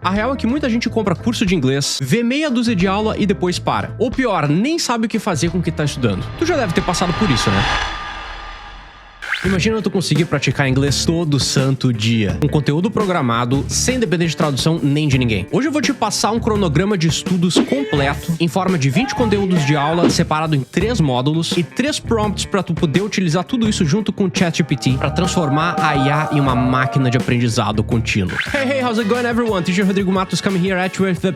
A real é que muita gente compra curso de inglês, vê meia dúzia de aula e depois para. Ou pior, nem sabe o que fazer com o que tá estudando. Tu já deve ter passado por isso, né? Imagina tu conseguir praticar inglês todo santo dia, com conteúdo programado, sem depender de tradução nem de ninguém. Hoje eu vou te passar um cronograma de estudos completo, em forma de 20 conteúdos de aula, separado em 3 módulos e 3 prompts para tu poder utilizar tudo isso junto com o ChatGPT para transformar a IA em uma máquina de aprendizado contínuo. Hey, how's it going everyone? Teacher Rodrigo Matos coming here at you with the...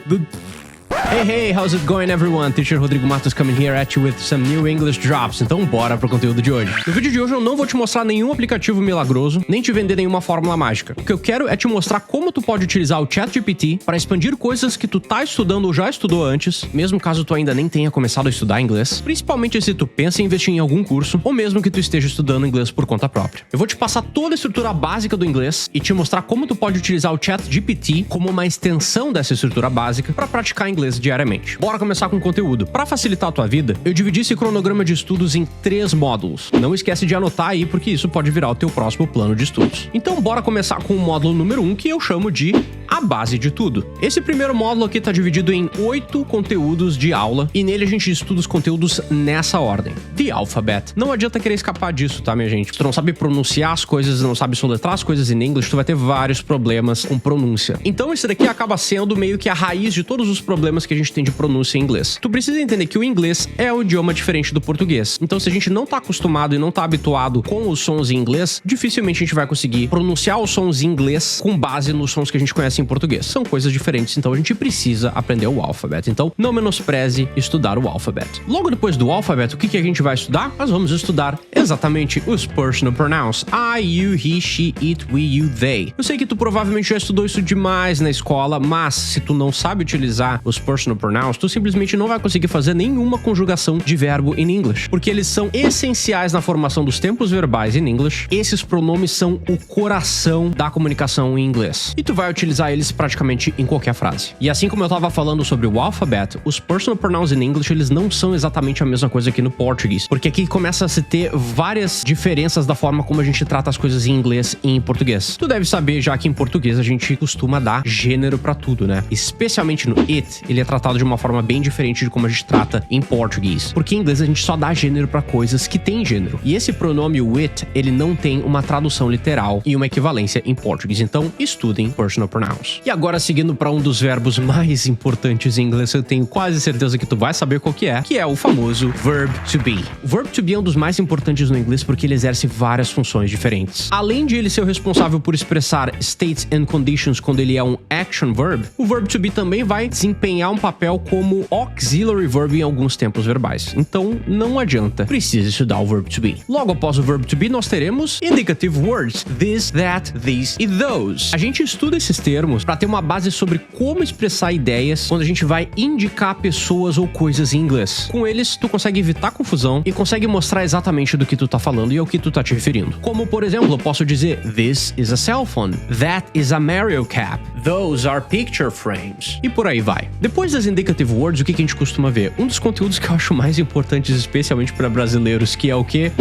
Hey, how's it going everyone? Teacher Rodrigo Matos coming here at you with some new English drops. Então bora pro conteúdo de hoje. No vídeo de hoje eu não vou te mostrar nenhum aplicativo milagroso, nem te vender nenhuma fórmula mágica. O que eu quero é te mostrar como tu pode utilizar o ChatGPT para expandir coisas que tu tá estudando ou já estudou antes, mesmo caso tu ainda nem tenha começado a estudar inglês, principalmente se tu pensa em investir em algum curso, ou mesmo que tu esteja estudando inglês por conta própria. Eu vou te passar toda a estrutura básica do inglês e te mostrar como tu pode utilizar o ChatGPT como uma extensão dessa estrutura básica para praticar inglês diariamente. Bora começar com o conteúdo. Para facilitar a tua vida, eu dividi esse cronograma de estudos em 3 módulos. Não esquece de anotar aí, porque isso pode virar o teu próximo plano de estudos. Então bora começar com o módulo número 1, que eu chamo de a base de tudo. Esse primeiro módulo aqui tá dividido em 8 conteúdos de aula, e nele a gente estuda os conteúdos nessa ordem. The Alphabet. Não adianta querer escapar disso, tá, minha gente? Se tu não sabe pronunciar as coisas, não sabe soletrar as coisas em inglês, tu vai ter vários problemas com pronúncia. Então esse daqui acaba sendo meio que a raiz de todos os problemas que a gente tem de pronúncia em inglês. Tu precisa entender que o inglês é um idioma diferente do português. Então se a gente não tá acostumado e não tá habituado com os sons em inglês, dificilmente a gente vai conseguir pronunciar os sons em inglês com base nos sons que a gente conhece em português. São coisas diferentes, então a gente precisa aprender o alfabeto. Então não menospreze estudar o alfabeto. Logo depois do alfabeto, o que a gente vai estudar? Nós vamos estudar exatamente os personal pronouns. I, you, he, she, it, we, you, they. Eu sei que tu provavelmente já estudou isso demais na escola, mas se tu não sabe utilizar os personal pronouns, tu simplesmente não vai conseguir fazer nenhuma conjugação de verbo in English, porque eles são essenciais na formação dos tempos verbais in English. Esses pronomes são o coração da comunicação em inglês, e tu vai utilizar eles praticamente em qualquer frase. E assim como eu tava falando sobre o alfabeto, os personal pronouns in English, eles não são exatamente a mesma coisa aqui no português, porque aqui começa a se ter várias diferenças da forma como a gente trata as coisas em inglês e em português. Tu deve saber já que em português a gente costuma dar gênero pra tudo, né? Especialmente no it, ele é tratado de uma forma bem diferente de como a gente trata em português. Porque em inglês a gente só dá gênero pra coisas que têm gênero. E esse pronome with, ele não tem uma tradução literal e uma equivalência em português. Então, estudem personal pronouns. E agora, seguindo para um dos verbos mais importantes em inglês, eu tenho quase certeza que tu vai saber qual que é o famoso verb to be. O verb to be é um dos mais importantes no inglês porque ele exerce várias funções diferentes. Além de ele ser o responsável por expressar states and conditions quando ele é um action verb, o verb to be também vai desempenhar um papel como auxiliary verb em alguns tempos verbais. Então, não adianta, precisa estudar o verb to be. Logo após o verb to be, nós teremos indicative words. This, that, these e those. A gente estuda esses termos para ter uma base sobre como expressar ideias quando a gente vai indicar pessoas ou coisas em inglês. Com eles, tu consegue evitar confusão e consegue mostrar exatamente do que tu tá falando e ao que tu tá te referindo. Como, por exemplo, eu posso dizer This is a cell phone. That is a Mario cap. Those are picture frames. E por aí vai. Depois das indicative words, o que a gente costuma ver? Um dos conteúdos que eu acho mais importantes, especialmente para brasileiros, que é o quê?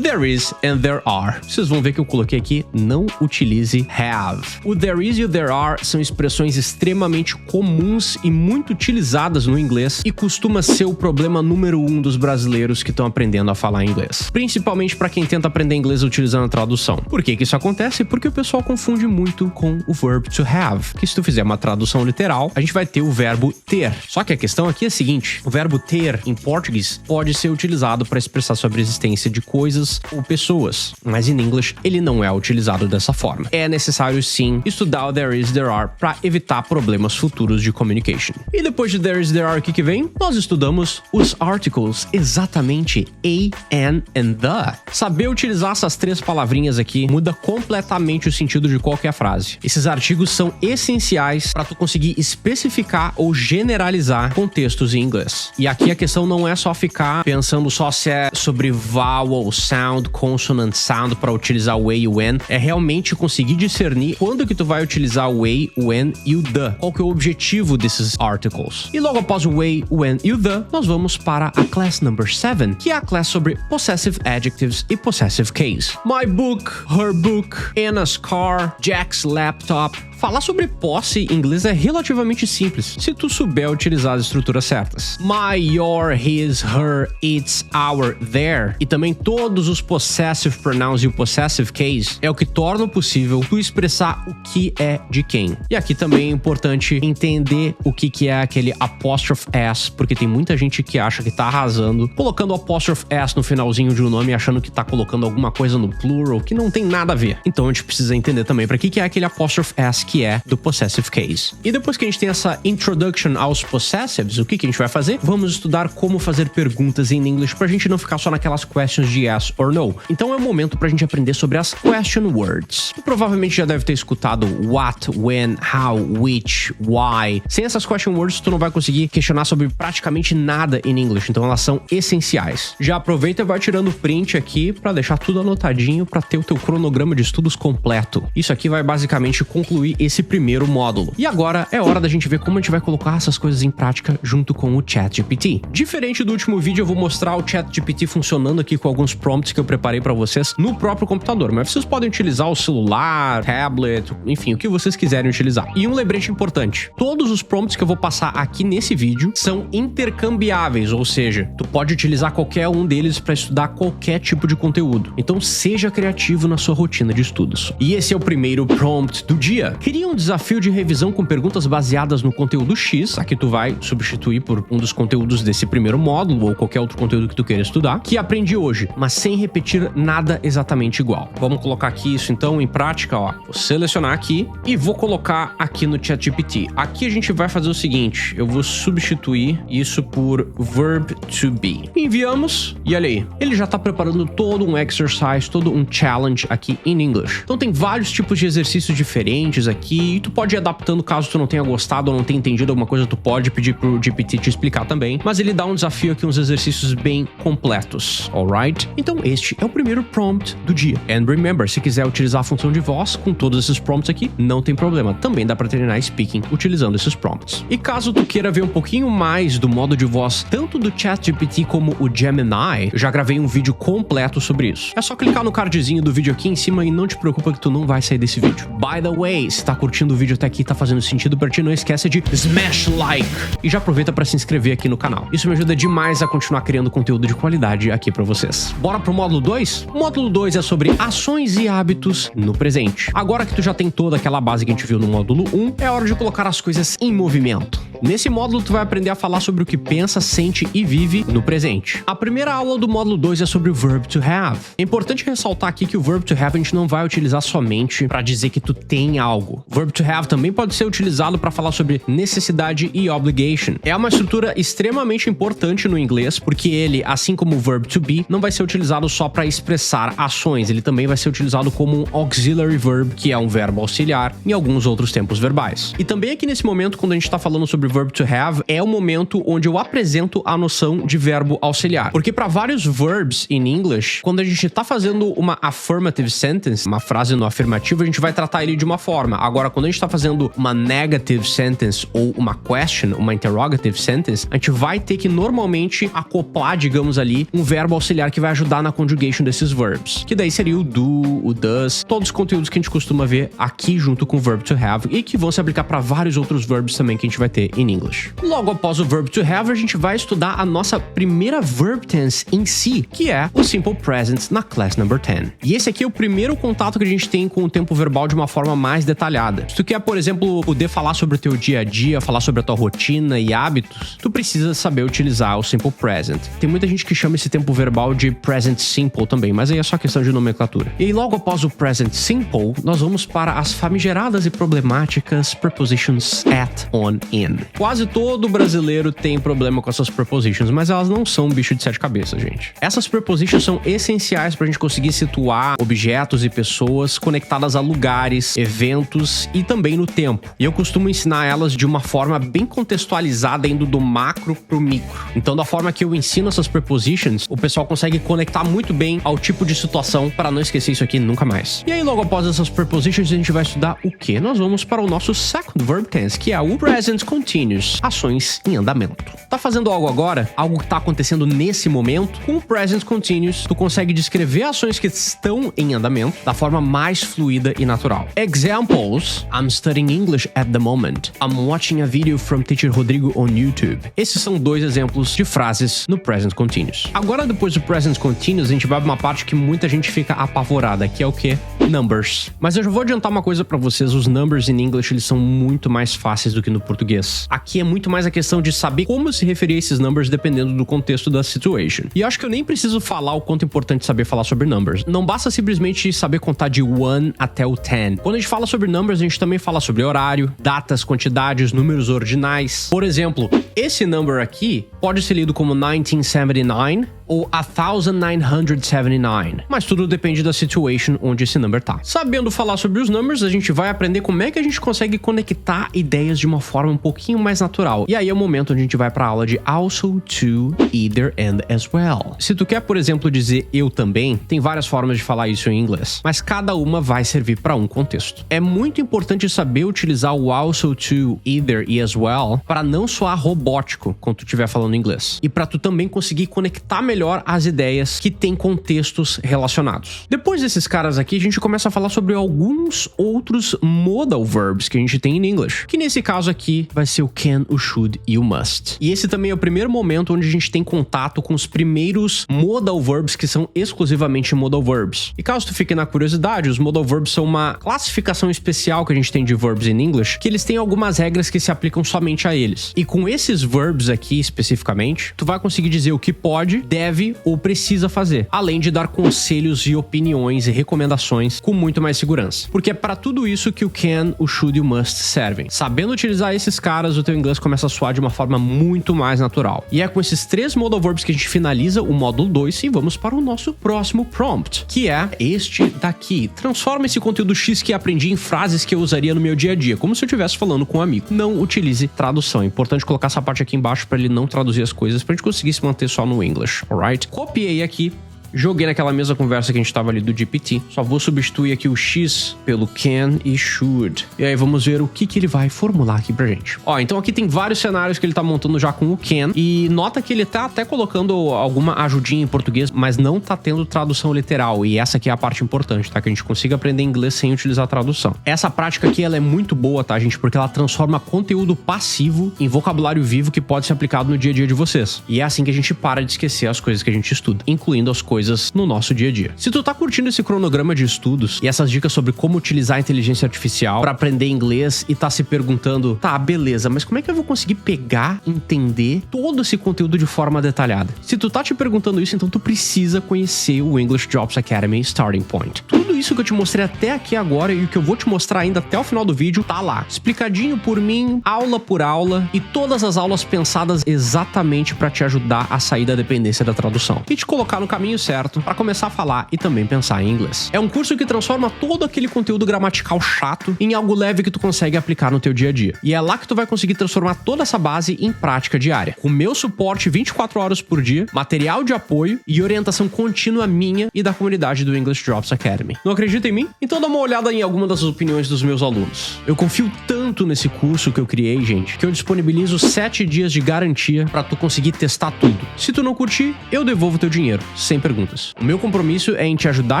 There is and there are. Vocês vão ver que eu coloquei aqui, não utilize have. O there is e o there are são expressões extremamente comuns e muito utilizadas no inglês e costuma ser o problema número 1 dos brasileiros que estão aprendendo a falar inglês. Principalmente para quem tenta aprender inglês utilizando a tradução. Por que isso acontece? Porque o pessoal confunde muito com o verb to have, que se tu fizer uma tradução literal, a gente vai ter o verbo ter. Só que a questão aqui é a seguinte, o verbo ter em português pode ser utilizado para expressar sobre a existência de coisas ou pessoas, mas em inglês ele não é utilizado dessa forma. É necessário sim estudar o there is, there are para evitar problemas futuros de communication. E depois de there is, there are, o que vem? Nós estudamos os articles, exatamente a, an and the. Saber utilizar essas 3 palavrinhas aqui muda completamente o sentido de qualquer frase. Esses artigos são essenciais para tu conseguir especificar ou generalizar contextos em inglês. E aqui a questão não é só ficar pensando só se é sobre vowel, sound, consonant, sound para utilizar o a e o an, é realmente conseguir discernir quando que tu vai utilizar o a, o an e o the. Qual que é o objetivo desses articles. E logo após o a, o an e o the, nós vamos para a class number 7, que é a class sobre possessive adjectives e possessive case. My book, her book, Anna's car, Jack's laptop, Falar sobre posse em inglês é relativamente simples, se tu souber utilizar as estruturas certas. My, your, his, her, its, our, their e também todos os possessive pronouns e o possessive case é o que torna possível tu expressar o que é de quem. E aqui também é importante entender o que é aquele apostrophe s, porque tem muita gente que acha que tá arrasando, colocando apostrophe s no finalzinho de um nome, achando que tá colocando alguma coisa no plural, que não tem nada a ver. Então a gente precisa entender também para que é aquele apostrophe s que é do possessive case. E depois que a gente tem essa introduction aos possessives, o que a gente vai fazer? Vamos estudar como fazer perguntas em inglês pra gente não ficar só naquelas questions de yes or no. Então é o momento pra gente aprender sobre as question words. Tu provavelmente já deve ter escutado what, when, how, which, why. Sem essas question words, tu não vai conseguir questionar sobre praticamente nada em inglês, então elas são essenciais. Já aproveita e vai tirando print aqui pra deixar tudo anotadinho pra ter o teu cronograma de estudos completo. Isso aqui vai basicamente concluir esse primeiro módulo. E agora é hora da gente ver como a gente vai colocar essas coisas em prática junto com o ChatGPT. Diferente do último vídeo, eu vou mostrar o ChatGPT funcionando aqui com alguns prompts que eu preparei pra vocês no próprio computador, mas vocês podem utilizar o celular, tablet, enfim, o que vocês quiserem utilizar. E um lembrete importante, todos os prompts que eu vou passar aqui nesse vídeo são intercambiáveis, ou seja, tu pode utilizar qualquer um deles para estudar qualquer tipo de conteúdo. Então seja criativo na sua rotina de estudos. E esse é o primeiro prompt do dia. Cria um desafio de revisão com perguntas baseadas no conteúdo X, aqui tu vai substituir por um dos conteúdos desse primeiro módulo ou qualquer outro conteúdo que tu queira estudar, que aprendi hoje, mas sem repetir nada exatamente igual. Vamos colocar aqui isso então em prática, ó. Vou selecionar aqui e vou colocar aqui no ChatGPT. Aqui a gente vai fazer o seguinte, eu vou substituir isso por verb to be. Enviamos e olha aí, ele já tá preparando todo um exercise, todo um challenge aqui em English. Então tem vários tipos de exercícios diferentes aqui e tu pode ir adaptando caso tu não tenha gostado ou não tenha entendido alguma coisa, tu pode pedir pro GPT te explicar também, mas ele dá um desafio aqui, uns exercícios bem completos, alright? Então este é o primeiro prompt do dia. And remember, se quiser utilizar a função de voz com todos esses prompts aqui, não tem problema, também dá para treinar speaking utilizando esses prompts. E caso tu queira ver um pouquinho mais do modo de voz tanto do ChatGPT como o Gemini, eu já gravei um vídeo completo sobre isso. É só clicar no cardzinho do vídeo aqui em cima e não te preocupa que tu não vai sair desse vídeo. By the way, se tá curtindo o vídeo até aqui e tá fazendo sentido pra ti, não esquece de smash like e já aproveita pra se inscrever aqui no canal. Isso me ajuda demais a continuar criando conteúdo de qualidade aqui pra vocês. Bora pro módulo 2? O módulo 2 é sobre ações e hábitos no presente. Agora que tu já tem toda aquela base que a gente viu no módulo 1, é hora de colocar as coisas em movimento. Nesse módulo, tu vai aprender a falar sobre o que pensa, sente e vive no presente. A primeira aula do módulo 2 é sobre o verb to have. É importante ressaltar aqui que o verb to have a gente não vai utilizar somente para dizer que tu tem algo. O verb to have também pode ser utilizado para falar sobre necessidade e obligation. É uma estrutura extremamente importante no inglês, porque ele, assim como o verb to be, não vai ser utilizado só para expressar ações, ele também vai ser utilizado como um auxiliary verb, que é um verbo auxiliar, em alguns outros tempos verbais. E também aqui nesse momento, quando a gente está falando sobre verb to have, é o momento onde eu apresento a noção de verbo auxiliar. Porque para vários verbs in English, quando a gente tá fazendo uma affirmative sentence, uma frase no afirmativo, a gente vai tratar ele de uma forma. Agora, quando a gente tá fazendo uma negative sentence ou uma question, uma interrogative sentence, a gente vai ter que normalmente acoplar, digamos ali, um verbo auxiliar que vai ajudar na conjugation desses verbs. Que daí seria o do, o does, todos os conteúdos que a gente costuma ver aqui junto com o verb to have e que vão se aplicar para vários outros verbs também que a gente vai ter in English. Logo após o verb to have, a gente vai estudar a nossa primeira verb tense em si, que é o simple present na class number 10. E esse aqui é o primeiro contato que a gente tem com o tempo verbal de uma forma mais detalhada. Se tu quer, por exemplo, poder falar sobre o teu dia a dia, falar sobre a tua rotina e hábitos, tu precisa saber utilizar o simple present. Tem muita gente que chama esse tempo verbal de present simple também, mas aí é só questão de nomenclatura. E aí, logo após o present simple, nós vamos para as famigeradas e problemáticas prepositions at, on, in. Quase todo brasileiro tem problema com essas prepositions, mas elas não são um bicho de sete cabeças, gente. Essas prepositions são essenciais pra gente conseguir situar objetos e pessoas conectadas a lugares, eventos e também no tempo. E eu costumo ensinar elas de uma forma bem contextualizada, indo do macro pro micro. Então, da forma que eu ensino essas prepositions, o pessoal consegue conectar muito bem ao tipo de situação para não esquecer isso aqui nunca mais. E aí, logo após essas prepositions, a gente vai estudar o quê? Nós vamos para o nosso second verb tense, que é o present continuous continuous, ações em andamento. Tá fazendo algo agora? Algo que tá acontecendo nesse momento? Com o present continuous, tu consegue descrever ações que estão em andamento da forma mais fluida e natural. Examples: I'm studying English at the moment. I'm watching a video from Teacher Rodrigo on YouTube. Esses são dois exemplos de frases no present continuous. Agora, depois do present continuous, a gente vai pra uma parte que muita gente fica apavorada, que é o quê? Numbers. Mas eu já vou adiantar uma coisa pra vocês: os numbers in English, eles são muito mais fáceis do que no português. Aqui é muito mais a questão de saber como se referir a esses numbers dependendo do contexto da situation. E eu acho que eu nem preciso falar o quanto é importante saber falar sobre numbers. Não basta simplesmente saber contar de 1 até o 10. Quando a gente fala sobre numbers, a gente também fala sobre horário, datas, quantidades, números ordinais. Por exemplo, esse number aqui pode ser lido como 1979 ou 1979, mas tudo depende da situation onde esse number tá. Sabendo falar sobre os numbers, a gente vai aprender como é que a gente consegue conectar ideias de uma forma um pouquinho mais natural. E aí é o momento onde a gente vai pra aula de also, to, either, and as well. Se tu quer, por exemplo, dizer eu também, tem várias formas de falar isso em inglês, mas cada uma vai servir para um contexto. É muito importante saber utilizar o also, to, either e as well para não soar robótico quando tu estiver falando inglês, e para tu também conseguir conectar melhor as ideias que têm contextos relacionados. Depois desses caras aqui, a gente começa a falar sobre alguns outros modal verbs que a gente tem em English, que nesse caso aqui vai ser o can, o should e o must. E esse também é o primeiro momento onde a gente tem contato com os primeiros modal verbs que são exclusivamente modal verbs. E caso tu fique na curiosidade, os modal verbs são uma classificação especial que a gente tem de verbs em English, que eles têm algumas regras que se aplicam somente a eles. E com esses verbs aqui especificamente, tu vai conseguir dizer o que pode, deve ou precisa fazer, além de dar conselhos e opiniões e recomendações com muito mais segurança. Porque é para tudo isso que o can, o should e o must servem. Sabendo utilizar esses caras, o teu inglês começa a soar de uma forma muito mais natural. E é com esses 3 modal verbs que a gente finaliza o módulo 2 e vamos para o nosso próximo prompt, que é este daqui. Transforma esse conteúdo X que aprendi em frases que eu usaria no meu dia a dia, como se eu estivesse falando com um amigo. Não utilize tradução. É importante colocar essa parte aqui embaixo para ele não traduzir as coisas, pra gente conseguir se manter só no English, alright? Copiei aqui, joguei naquela mesma conversa que a gente tava ali do GPT. Só vou substituir aqui o X pelo can e should. E aí vamos ver o que ele vai formular aqui pra gente. Ó, então aqui tem vários cenários que ele tá montando já com o can. E nota que ele tá até colocando alguma ajudinha em português, mas não tá tendo tradução literal. E essa aqui é a parte importante, tá? Que a gente consiga aprender inglês sem utilizar tradução. Essa prática aqui, ela é muito boa, tá, gente? Porque ela transforma conteúdo passivo em vocabulário vivo que pode ser aplicado no dia a dia de vocês. E é assim que a gente para de esquecer as coisas que a gente estuda, incluindo as coisas no nosso dia a dia. Se tu tá curtindo esse cronograma de estudos e essas dicas sobre como utilizar a inteligência artificial para aprender inglês e tá se perguntando, tá, beleza, mas como é que eu vou conseguir pegar, entender todo esse conteúdo de forma detalhada? Se tu tá te perguntando isso, então tu precisa conhecer o English Drops Academy Starting Point. Tudo isso que eu te mostrei até aqui agora e o que eu vou te mostrar ainda até o final do vídeo tá lá, explicadinho por mim, aula por aula, e todas as aulas pensadas exatamente para te ajudar a sair da dependência da tradução e te colocar no caminho certo para começar a falar e também pensar em inglês. É um curso que transforma todo aquele conteúdo gramatical chato em algo leve que tu consegue aplicar no teu dia a dia. E é lá que tu vai conseguir transformar toda essa base em prática diária. Com meu suporte 24 horas por dia, material de apoio e orientação contínua minha e da comunidade do English Drops Academy. Não acredita em mim? Então dá uma olhada em alguma das opiniões dos meus alunos. Eu confio tanto nesse curso que eu criei, gente, que eu disponibilizo 7 dias de garantia para tu conseguir testar tudo. Se tu não curtir, eu devolvo teu dinheiro, sem perguntas. O meu compromisso é em te ajudar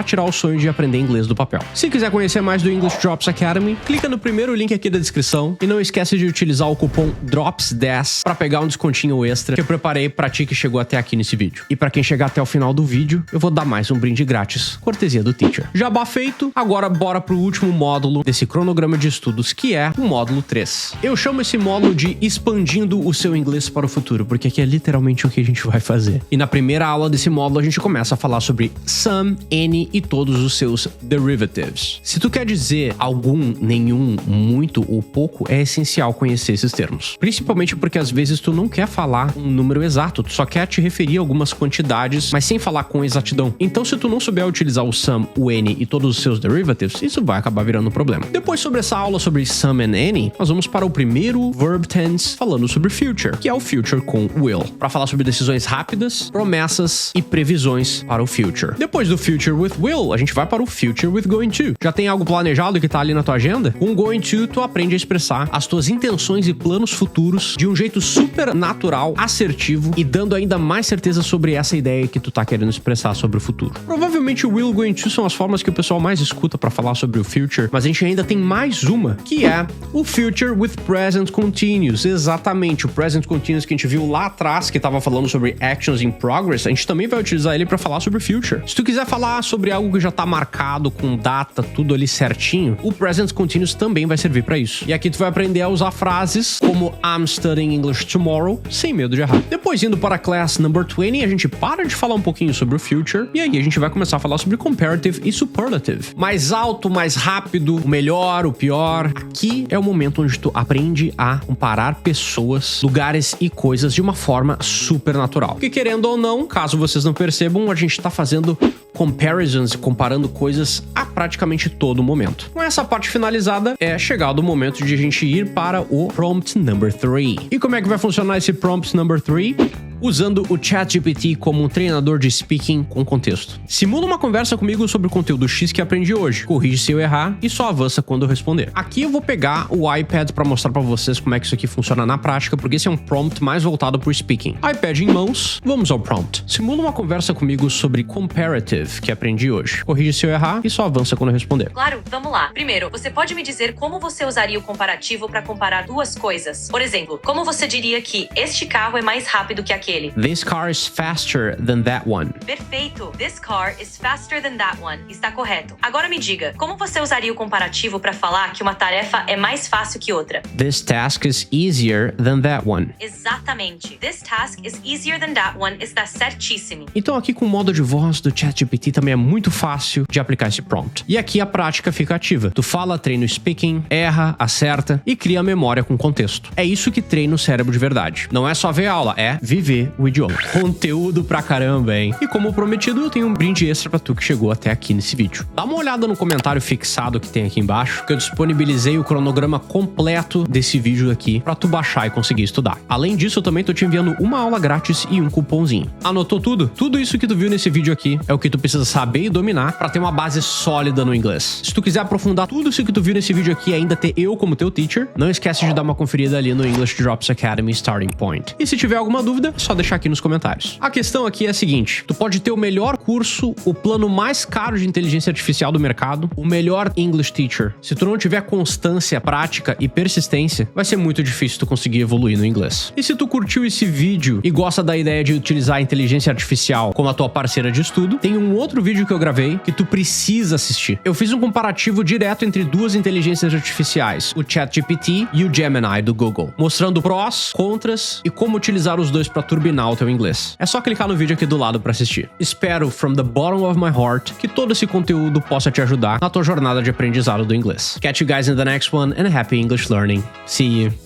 a tirar o sonho de aprender inglês do papel. Se quiser conhecer mais do English Drops Academy, clica no primeiro link aqui da descrição e não esquece de utilizar o cupom DROPS10 para pegar um descontinho extra que eu preparei para ti que chegou até aqui nesse vídeo. E para quem chegar até o final do vídeo, eu vou dar mais um brinde grátis, cortesia do teacher. Jabá feito, agora bora pro último módulo desse cronograma de estudos, que é o módulo 3. Eu chamo esse módulo de Expandindo o seu inglês para o futuro, porque aqui é literalmente o que a gente vai fazer. E na primeira aula desse módulo a gente começa a falar sobre some, any e todos os seus derivatives. Se tu quer dizer algum, nenhum, muito ou pouco, é essencial conhecer esses termos. Principalmente porque às vezes tu não quer falar um número exato, tu só quer te referir a algumas quantidades, mas sem falar com exatidão. Então se tu não souber utilizar o some, o any e todos os seus derivatives, isso vai acabar virando um problema. Depois sobre essa aula sobre some and any, nós vamos para o primeiro verb tense falando sobre future, que é o future com will, para falar sobre decisões rápidas, promessas e previsões depois para o future. Depois do future with will, a gente vai para o future with going to. Já tem algo planejado que tá ali na tua agenda? Com going to, tu aprende a expressar as tuas intenções e planos futuros de um jeito super natural, assertivo e dando ainda mais certeza sobre essa ideia que tu tá querendo expressar sobre o futuro. Provavelmente o will, going to são as formas que o pessoal mais escuta para falar sobre o future, mas a gente ainda tem mais uma, que é o future with present continuous. Exatamente, o present continuous que a gente viu lá atrás, que tava falando sobre actions in progress, a gente também vai utilizar ele para falar sobre future. Se tu quiser falar sobre algo que já tá marcado com data, tudo ali certinho, o present continuous também vai servir para isso. E aqui tu vai aprender a usar frases como I'm studying English tomorrow, sem medo de errar. Depois, indo para a class number 20, a gente para de falar um pouquinho sobre o future, e aí a gente vai começar a falar sobre comparative e superlative. Mais alto, mais rápido, o melhor, o pior. Aqui é o momento onde tu aprende a comparar pessoas, lugares e coisas de uma forma super natural. Porque querendo ou não, caso vocês não percebam, a gente tá fazendo comparisons, comparando coisas a praticamente todo momento. Com essa parte finalizada, é chegado o momento de a gente ir para o prompt number 3. E como é que vai funcionar esse prompt number 3? Usando o ChatGPT como um treinador de speaking com contexto. Simula uma conversa comigo sobre o conteúdo X que aprendi hoje. Corrige se eu errar e só avança quando eu responder. Aqui eu vou pegar o iPad para mostrar para vocês como é que isso aqui funciona na prática, porque esse é um prompt mais voltado para o speaking. iPad em mãos, vamos ao prompt. Simula uma conversa comigo sobre comparative que aprendi hoje. Corrige se eu errar e só avança quando eu responder. Claro, vamos lá. Primeiro, você pode me dizer como você usaria o comparativo para comparar duas coisas? Por exemplo, como você diria que este carro é mais rápido que aquele? This car is faster than that one. Perfeito. This car is faster than that one. Está correto. Agora me diga, como você usaria o comparativo para falar que uma tarefa é mais fácil que outra? This task is easier than that one. Exatamente. This task is easier than that one está certíssimo. Então aqui com o modo de voz do ChatGPT também é muito fácil de aplicar esse prompt. E aqui a prática fica ativa. Tu fala, treina o speaking, erra, acerta e cria a memória com contexto. É isso que treina o cérebro de verdade. Não é só ver aula, é viver o idioma. Conteúdo pra caramba, hein? E como prometido, eu tenho um brinde extra pra tu que chegou até aqui nesse vídeo. Dá uma olhada no comentário fixado que tem aqui embaixo, que eu disponibilizei o cronograma completo desse vídeo aqui pra tu baixar e conseguir estudar. Além disso, eu também tô te enviando uma aula grátis e um cupomzinho. Anotou tudo? Tudo isso que tu viu nesse vídeo aqui é o que tu precisa saber e dominar pra ter uma base sólida no inglês. Se tu quiser aprofundar tudo isso que tu viu nesse vídeo aqui e ainda ter eu como teu teacher, não esquece de dar uma conferida ali no English Drops Academy Starting Point. E se tiver alguma dúvida, é só deixar aqui nos comentários. A questão aqui é a seguinte: tu pode ter o melhor curso, o plano mais caro de inteligência artificial do mercado, o melhor English teacher. Se tu não tiver constância, prática e persistência, vai ser muito difícil tu conseguir evoluir no inglês. E se tu curtiu esse vídeo e gosta da ideia de utilizar a inteligência artificial como a tua parceira de estudo, tem um outro vídeo que eu gravei que tu precisa assistir. Eu fiz um comparativo direto entre duas inteligências artificiais, o ChatGPT e o Gemini do Google, mostrando prós, contras e como utilizar os dois para turbinar o teu inglês. É só clicar no vídeo aqui do lado para assistir. Espero, from the bottom of my heart, que todo esse conteúdo possa te ajudar na tua jornada de aprendizado do inglês. Catch you guys in the next one and happy English learning. See you.